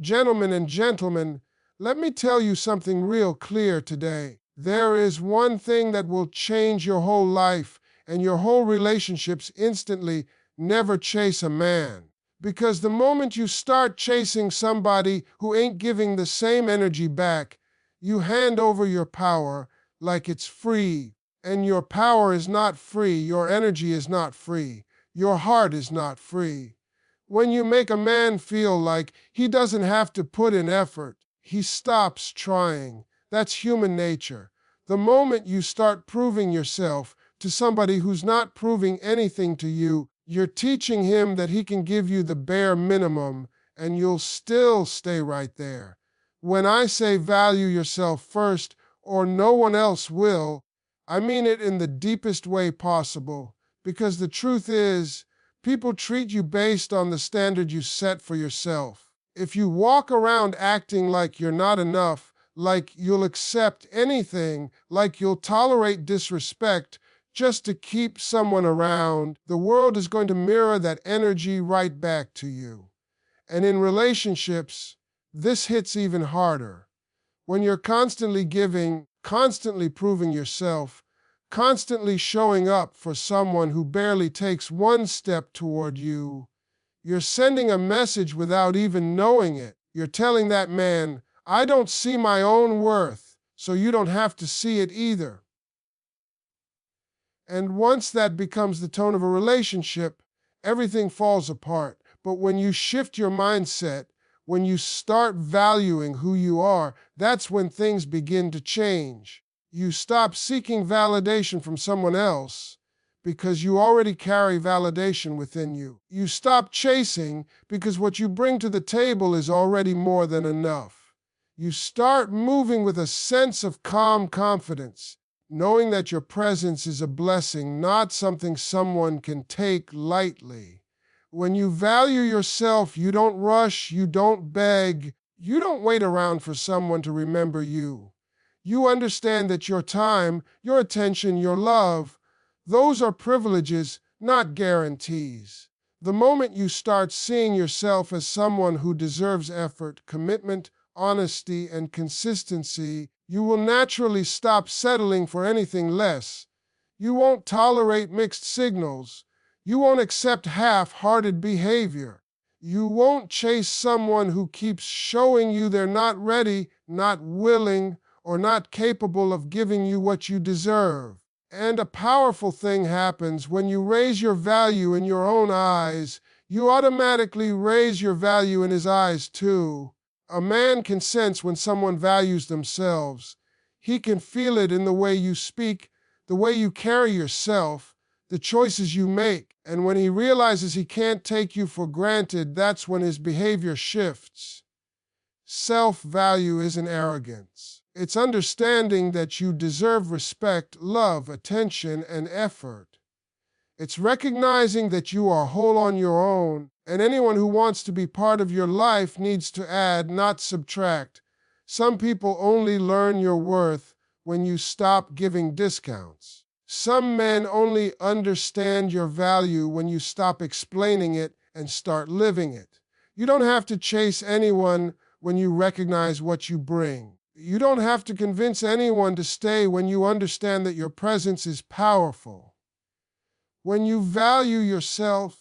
Gentlemen and gentlemen, let me tell you something real clear today. There is one thing that will change your whole life and your whole relationships instantly. Never chase a man. Because the moment you start chasing somebody who ain't giving the same energy back, you hand over your power like it's free. And your power is not free, your energy is not free, your heart is not free. When you make a man feel like he doesn't have to put in effort, he stops trying. That's human nature. The moment you start proving yourself to somebody who's not proving anything to you, you're teaching him that he can give you the bare minimum, and you'll still stay right there. When I say value yourself first, or no one else will, I mean it in the deepest way possible, because the truth is, people treat you based on the standard you set for yourself. If you walk around acting like you're not enough, like you'll accept anything, like you'll tolerate disrespect just to keep someone around, the world is going to mirror that energy right back to you. And in relationships, this hits even harder. When you're constantly giving, constantly proving yourself, constantly showing up for someone who barely takes one step toward you, you're sending a message without even knowing it. You're telling that man, I don't see my own worth, so you don't have to see it either. And once that becomes the tone of a relationship, everything falls apart. But when you shift your mindset, when you start valuing who you are, that's when things begin to change. You stop seeking validation from someone else because you already carry validation within you. You stop chasing because what you bring to the table is already more than enough. You start moving with a sense of calm confidence, knowing that your presence is a blessing, not something someone can take lightly. When you value yourself, you don't rush, you don't beg, you don't wait around for someone to remember you. You understand that your time, your attention, your love, those are privileges, not guarantees. The moment you start seeing yourself as someone who deserves effort, commitment, honesty, and consistency, you will naturally stop settling for anything less. You won't tolerate mixed signals. You won't accept half-hearted behavior. You won't chase someone who keeps showing you they're not ready, not willing, or not capable of giving you what you deserve. And a powerful thing happens when you raise your value in your own eyes. You automatically raise your value in his eyes too. A man can sense when someone values themselves. He can feel it in the way you speak, the way you carry yourself, the choices you make. And when he realizes he can't take you for granted, that's when his behavior shifts. Self-value isn't arrogance. It's understanding that you deserve respect, love, attention, and effort. It's recognizing that you are whole on your own, and anyone who wants to be part of your life needs to add, not subtract. Some people only learn your worth when you stop giving discounts. Some men only understand your value when you stop explaining it and start living it. You don't have to chase anyone when you recognize what you bring. You don't have to convince anyone to stay when you understand that your presence is powerful. When you value yourself,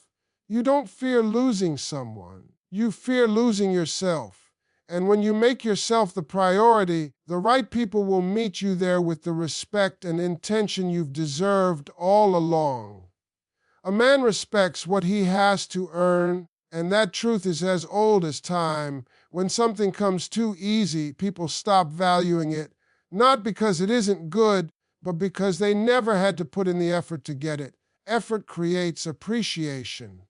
you don't fear losing someone. You fear losing yourself. And when you make yourself the priority, the right people will meet you there with the respect and intention you've deserved all along. A man respects what he has to earn, and that truth is as old as time. When something comes too easy, people stop valuing it, not because it isn't good, but because they never had to put in the effort to get it. Effort creates appreciation.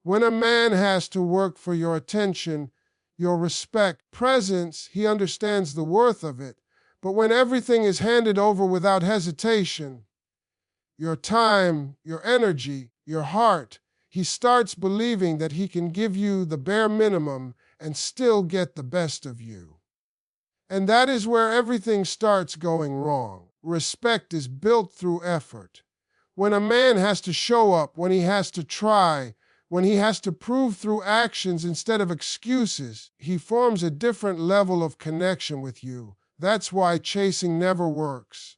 When a man has to work for your attention, your respect, presence, he understands the worth of it. But when everything is handed over without hesitation, your time, your energy, your heart, he starts believing that he can give you the bare minimum and still get the best of you. And that is where everything starts going wrong. Respect is built through effort. When a man has to show up, when he has to try, when he has to prove through actions instead of excuses, he forms a different level of connection with you. That's why chasing never works.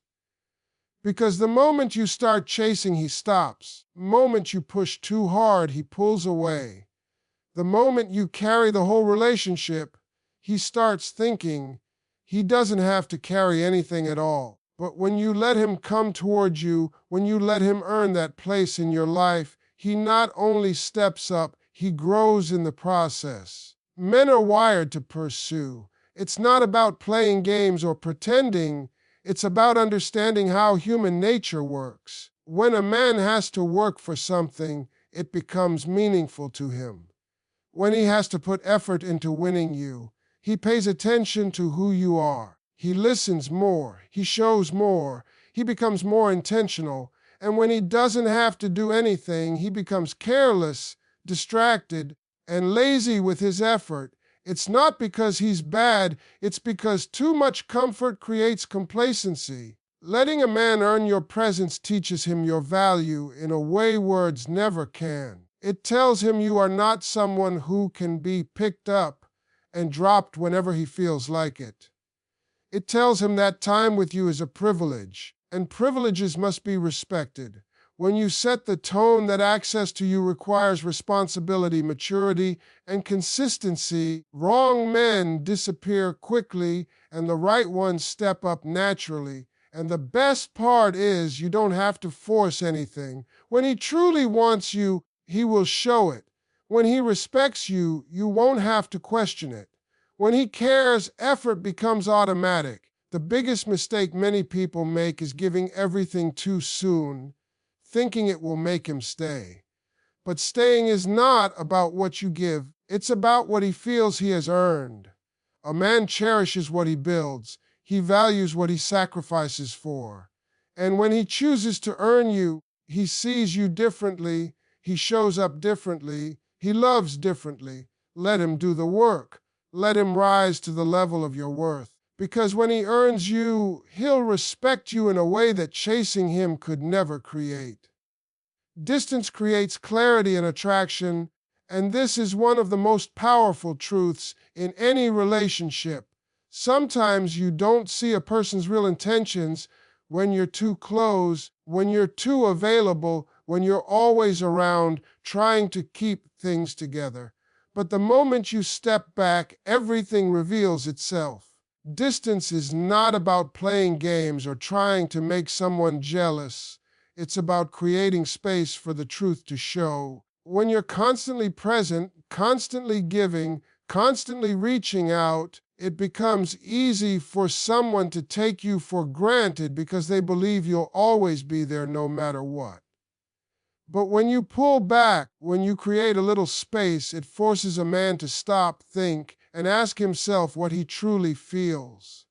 Because the moment you start chasing, he stops. The moment you push too hard, he pulls away. The moment you carry the whole relationship, he starts thinking he doesn't have to carry anything at all. But when you let him come toward you, when you let him earn that place in your life, he not only steps up, he grows in the process. Men are wired to pursue. It's not about playing games or pretending. It's about understanding how human nature works. When a man has to work for something, it becomes meaningful to him. When he has to put effort into winning you, he pays attention to who you are. He listens more. He shows more. He becomes more intentional. And when he doesn't have to do anything, he becomes careless, distracted, and lazy with his effort. It's not because he's bad, it's because too much comfort creates complacency. Letting a man earn your presence teaches him your value in a way words never can. It tells him you are not someone who can be picked up and dropped whenever he feels like it. It tells him that time with you is a privilege, and privileges must be respected. When you set the tone that access to you requires responsibility, maturity, and consistency, wrong men disappear quickly and the right ones step up naturally. And the best part is you don't have to force anything. When he truly wants you, he will show it. When he respects you, you won't have to question it. When he cares, effort becomes automatic. The biggest mistake many people make is giving everything too soon, thinking it will make him stay. But staying is not about what you give, it's about what he feels he has earned. A man cherishes what he builds, he values what he sacrifices for. And when he chooses to earn you, he sees you differently, he shows up differently, he loves differently. Let him do the work. Let him rise to the level of your worth. Because when he earns you, he'll respect you in a way that chasing him could never create. Distance creates clarity and attraction, and this is one of the most powerful truths in any relationship. Sometimes you don't see a person's real intentions when you're too close, when you're too available, when you're always around trying to keep things together. But the moment you step back, everything reveals itself. Distance is not about playing games or trying to make someone jealous. It's about creating space for the truth to show. When you're constantly present, constantly giving, constantly reaching out, it becomes easy for someone to take you for granted because they believe you'll always be there no matter what. But when you pull back, when you create a little space, it forces a man to stop, think, and ask himself what he truly feels.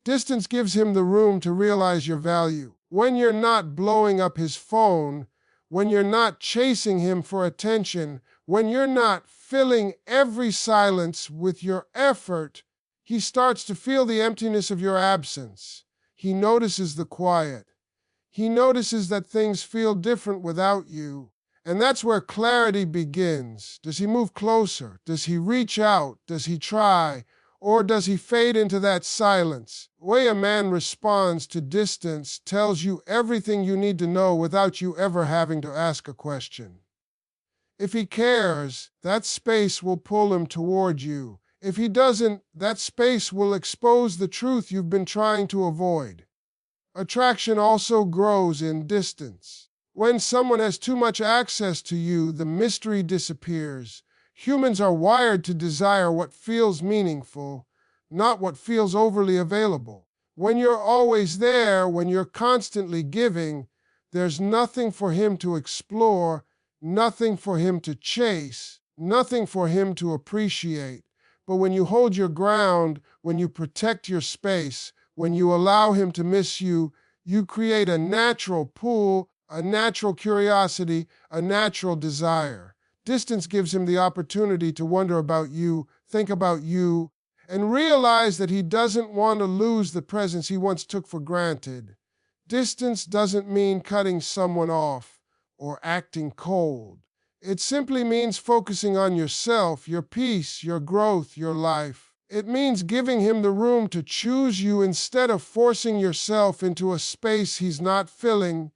Distance gives him the room to realize your value. When you're not blowing up his phone, when you're not chasing him for attention, when you're not filling every silence with your effort, he starts to feel the emptiness of your absence. He notices the quiet. He notices that things feel different without you. And that's where clarity begins. Does he move closer? Does he reach out? Does he try? Or does he fade into that silence? The way a man responds to distance tells you everything you need to know without you ever having to ask a question. If he cares, that space will pull him toward you. If he doesn't, that space will expose the truth you've been trying to avoid. Attraction also grows in distance. When someone has too much access to you, the mystery disappears. Humans are wired to desire what feels meaningful, not what feels overly available. When you're always there, when you're constantly giving, there's nothing for him to explore, nothing for him to chase, nothing for him to appreciate. But when you hold your ground, when you protect your space, when you allow him to miss you, you create a natural pull, a natural curiosity, a natural desire. Distance gives him the opportunity to wonder about you, think about you, and realize that he doesn't want to lose the presence he once took for granted. Distance doesn't mean cutting someone off or acting cold. It simply means focusing on yourself, your peace, your growth, your life. It means giving him the room to choose you instead of forcing yourself into a space he's not filling.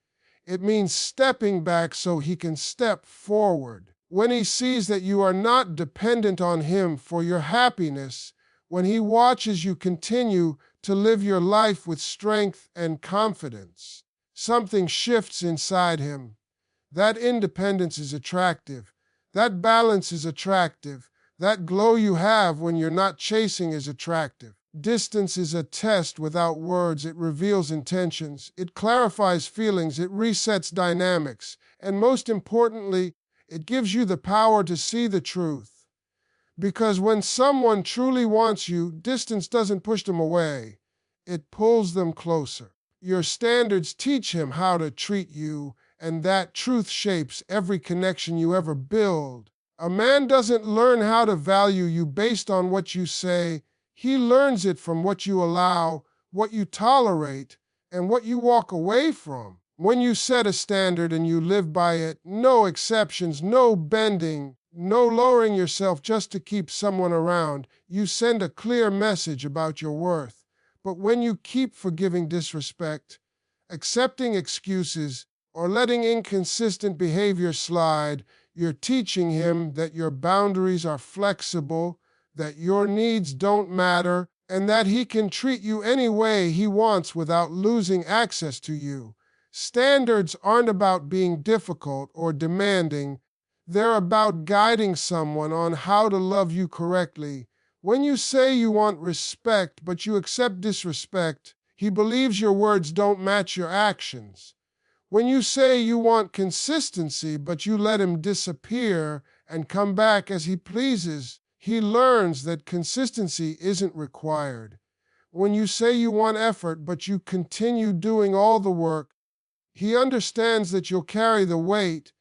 It means stepping back so he can step forward. When he sees that you are not dependent on him for your happiness, when he watches you continue to live your life with strength and confidence, something shifts inside him. That independence is attractive. That balance is attractive. That glow you have when you're not chasing is attractive. Distance is a test without words. It reveals intentions. It clarifies feelings. It resets dynamics. And most importantly, it gives you the power to see the truth. Because when someone truly wants you, distance doesn't push them away. It pulls them closer. Your standards teach him how to treat you, and that truth shapes every connection you ever build. A man doesn't learn how to value you based on what you say. He learns it from what you allow, what you tolerate, and what you walk away from. When you set a standard and you live by it, no exceptions, no bending, no lowering yourself just to keep someone around, you send a clear message about your worth. But when you keep forgiving disrespect, accepting excuses, or letting inconsistent behavior slide, you're teaching him that your boundaries are flexible, that your needs don't matter, and that he can treat you any way he wants without losing access to you. Standards aren't about being difficult or demanding. They're about guiding someone on how to love you correctly. When you say you want respect, but you accept disrespect, he believes your words don't match your actions. When you say you want consistency, but you let him disappear and come back as he pleases, he learns that consistency isn't required. When you say you want effort, but you continue doing all the work, he understands that you'll carry the weight,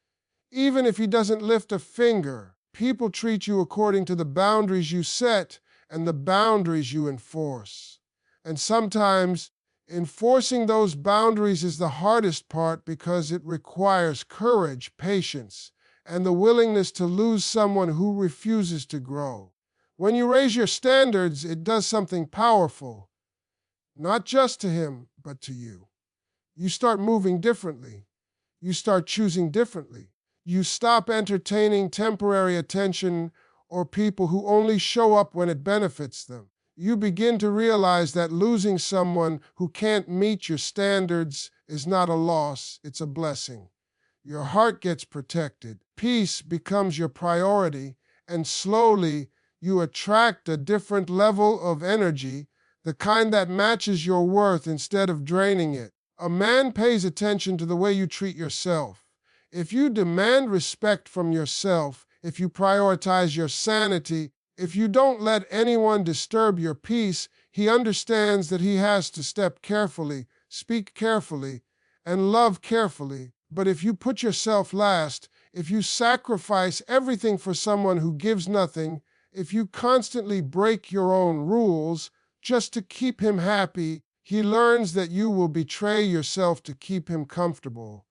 even if he doesn't lift a finger. People treat you according to the boundaries you set and the boundaries you enforce. And sometimes, enforcing those boundaries is the hardest part because it requires courage, patience, and the willingness to lose someone who refuses to grow. When you raise your standards, it does something powerful, not just to him, but to you. You start moving differently. You start choosing differently. You stop entertaining temporary attention or people who only show up when it benefits them. You begin to realize that losing someone who can't meet your standards is not a loss, it's a blessing. Your heart gets protected. Peace becomes your priority, and slowly you attract a different level of energy, the kind that matches your worth instead of draining it. A man pays attention to the way you treat yourself. If you demand respect from yourself, if you prioritize your sanity, if you don't let anyone disturb your peace, he understands that he has to step carefully, speak carefully, and love carefully. But if you put yourself last, if you sacrifice everything for someone who gives nothing, if you constantly break your own rules just to keep him happy, he learns that you will betray yourself to keep him comfortable.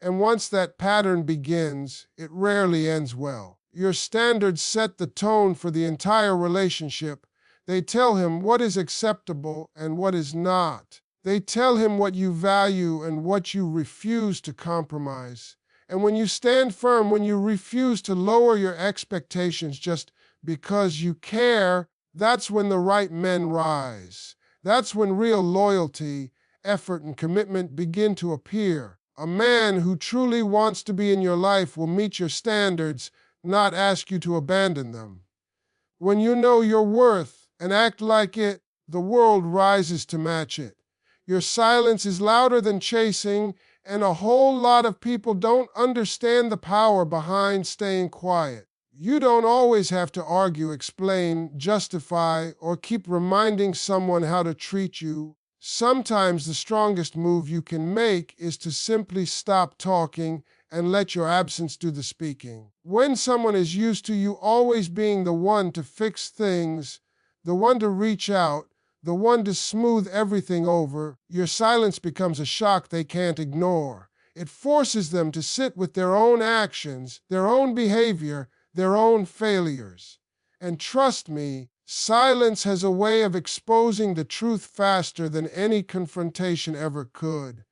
And once that pattern begins, it rarely ends well. Your standards set the tone for the entire relationship. They tell him what is acceptable and what is not. They tell him what you value and what you refuse to compromise. And when you stand firm, when you refuse to lower your expectations just because you care, that's when the right men rise. That's when real loyalty, effort, and commitment begin to appear. A man who truly wants to be in your life will meet your standards, not ask you to abandon them. When you know your worth and act like it, the world rises to match it. Your silence is louder than chasing, and a whole lot of people don't understand the power behind staying quiet. You don't always have to argue, explain, justify, or keep reminding someone how to treat you. Sometimes the strongest move you can make is to simply stop talking and let your absence do the speaking. When someone is used to you always being the one to fix things, the one to reach out, the one to smooth everything over, your silence becomes a shock they can't ignore. It forces them to sit with their own actions, their own behavior, their own failures. And trust me, silence has a way of exposing the truth faster than any confrontation ever could.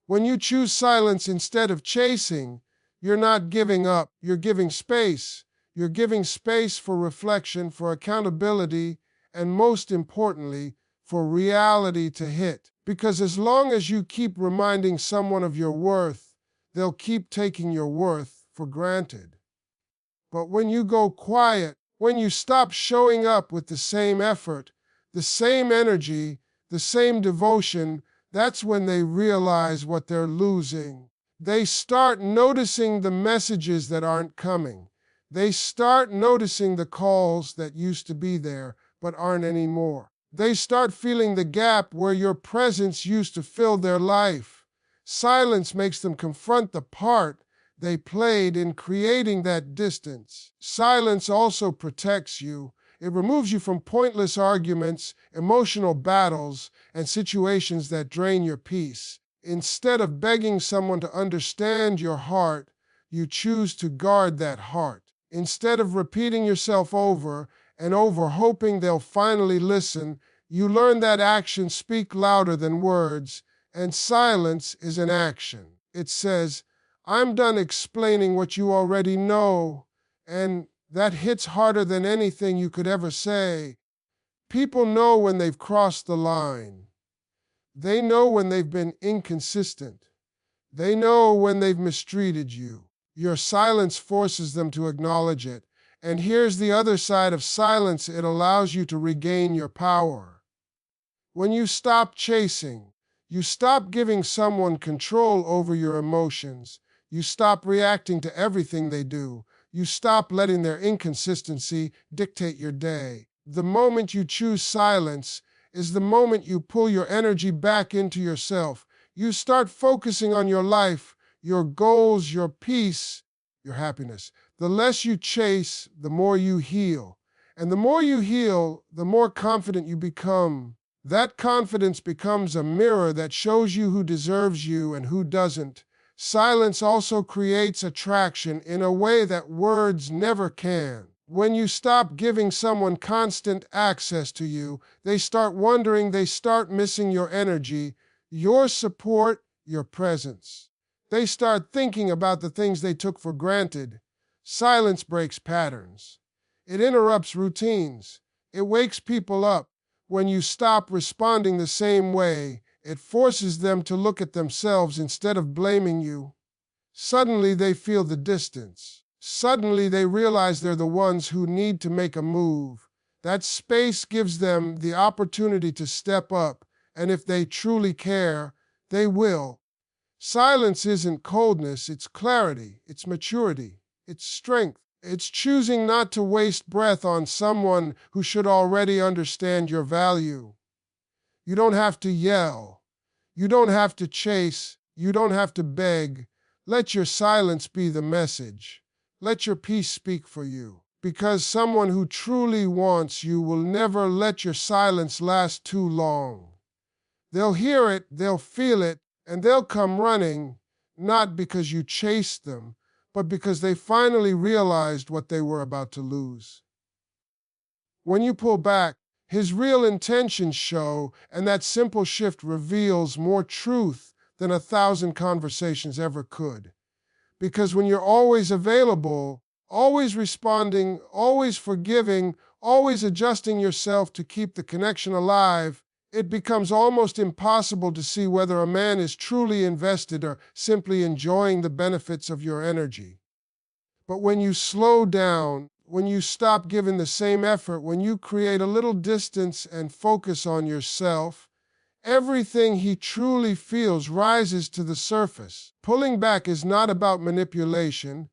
When you choose silence instead of chasing, you're not giving up, you're giving space. You're giving space for reflection, for accountability, and most importantly, for reality to hit. Because as long as you keep reminding someone of your worth, they'll keep taking your worth for granted. But when you go quiet, when you stop showing up with the same effort, the same energy, the same devotion, that's when they realize what they're losing. They start noticing the messages that aren't coming. They start noticing the calls that used to be there but aren't anymore. They start feeling the gap where your presence used to fill their life. Silence makes them confront the part they played in creating that distance. Silence also protects you. It removes you from pointless arguments, emotional battles, and situations that drain your peace. Instead of begging someone to understand your heart, you choose to guard that heart. Instead of repeating yourself over and over, hoping they'll finally listen, you learn that actions speak louder than words, and silence is an action. It says, I'm done explaining what you already know, and that hits harder than anything you could ever say. People know when they've crossed the line. They know when they've been inconsistent. They know when they've mistreated you. Your silence forces them to acknowledge it. And here's the other side of silence: it allows you to regain your power. When you stop chasing, you stop giving someone control over your emotions. You stop reacting to everything they do. You stop letting their inconsistency dictate your day. The moment you choose silence is the moment you pull your energy back into yourself. You start focusing on your life, your goals, your peace, your happiness. The less you chase, the more you heal. And the more you heal, the more confident you become. That confidence becomes a mirror that shows you who deserves you and who doesn't. Silence also creates attraction in a way that words never can. When you stop giving someone constant access to you, they start wondering, they start missing your energy, your support, your presence. They start thinking about the things they took for granted. Silence breaks patterns. It interrupts routines. It wakes people up. When you stop responding the same way, it forces them to look at themselves instead of blaming you. Suddenly they feel the distance. Suddenly they realize they're the ones who need to make a move. That space gives them the opportunity to step up, and if they truly care, they will. Silence isn't coldness, it's clarity, it's maturity, it's strength. It's choosing not to waste breath on someone who should already understand your value. You don't have to yell. You don't have to chase. You don't have to beg. Let your silence be the message. Let your peace speak for you. Because someone who truly wants you will never let your silence last too long. They'll hear it, they'll feel it, and they'll come running, not because you chased them, but because they finally realized what they were about to lose. When you pull back, his real intentions show, and that simple shift reveals more truth than 1,000 conversations ever could. Because when you're always available, always responding, always forgiving, always adjusting yourself to keep the connection alive, it becomes almost impossible to see whether a man is truly invested or simply enjoying the benefits of your energy. But when you slow down, when you stop giving the same effort, when you create a little distance and focus on yourself, everything he truly feels rises to the surface. Pulling back is not about manipulation.